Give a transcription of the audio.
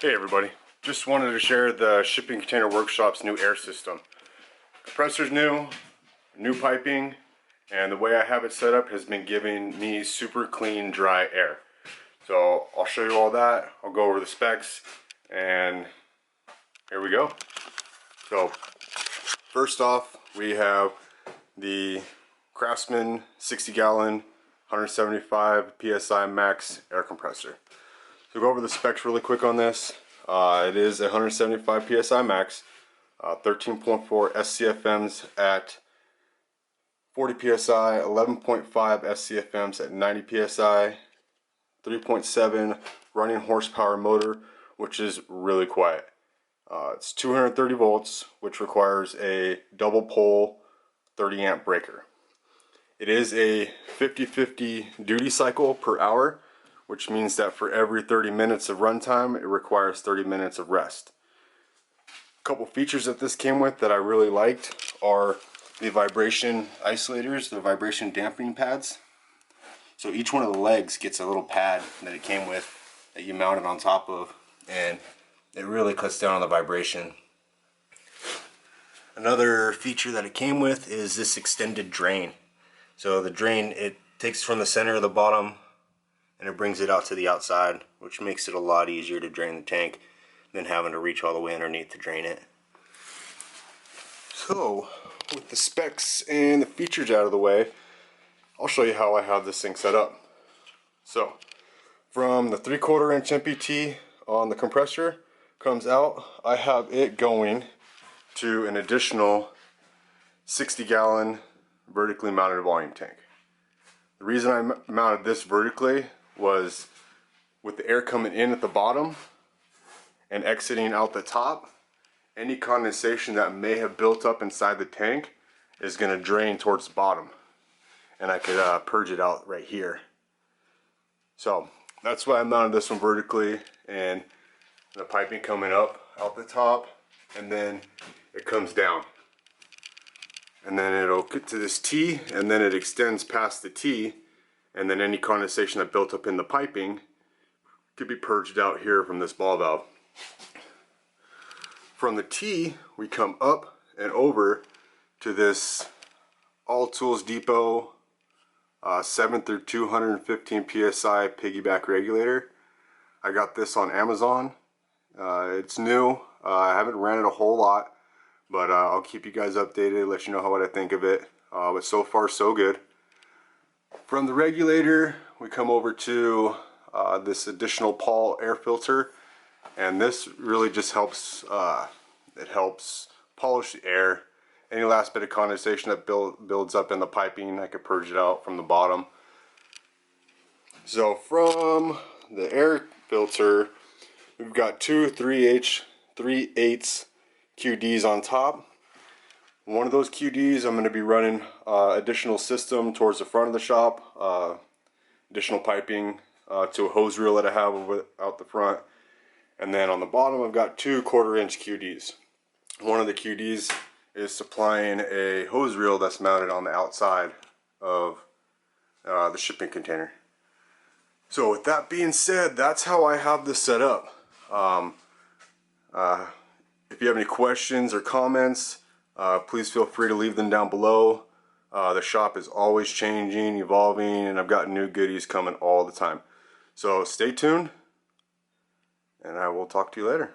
Hey everybody, just wanted to share the Shipping Container Workshop's new air system. Compressor's new piping, and the way I have it set up has been giving me super clean, dry air. So I'll show you all that, I'll go over the specs, and here we go. So first off, we have the Craftsman 60-gallon, 175 PSI max air compressor. So go over the specs really quick on this. It is 175 PSI max, 13.4 SCFMs at 40 PSI, 11.5 SCFMs at 90 PSI, 3.7 running horsepower motor, which is really quiet. It's 230 volts, which requires a double pole 30 amp breaker. It is a 50-50 duty cycle per hour, which means that for every 30 minutes of runtime, it requires 30 minutes of rest. A couple features that this came with that I really liked are the vibration isolators, the vibration dampening pads. So each one of the legs gets a little pad that it came with that you mount it on top of, and it really cuts down on the vibration. Another feature that it came with is this extended drain. So the drain, it takes from the center of the bottom and it brings it out to the outside, which makes it a lot easier to drain the tank than having to reach all the way underneath to drain it. So, with the specs and the features out of the way, I'll show you how I have this thing set up. So, from the 3/4 inch MPT on the compressor comes out, I have it going to an additional 60-gallon vertically mounted volume tank. The reason I mounted this vertically was with the air coming in at the bottom and exiting out the top, any condensation that may have built up inside the tank is going to drain towards the bottom, and I could purge it out right here. So that's why I mounted this one vertically, and the piping coming up out the top, and then it comes down, and then it'll get to this T, and then it extends past the T, and then any condensation that built up in the piping could be purged out here from this ball valve. From the T, we come up and over to this All Tools Depot 7 through 215 PSI piggyback regulator. I got this on Amazon. It's new. I haven't ran it a whole lot, but I'll keep you guys updated, let you know what I think of it. But so far so good. From the regulator, we come over to this additional Paul air filter, and this really just helps, it helps polish the air. Any last bit of condensation that builds up in the piping, I could purge it out from the bottom. So from the air filter, we've got two 3/8 QDs on top. One of those QDs I'm going to be running additional system towards the front of the shop, additional piping to a hose reel that I have out the front, and then on the bottom I've got two 1/4 inch QDs. One of the QDs is supplying a hose reel that's mounted on the outside of the shipping container. So with that being said, that's how I have this set up. If you have any questions or comments, please feel free to leave them down below. The shop is always changing, evolving, and I've got new goodies coming all the time. So stay tuned, and I will talk to you later.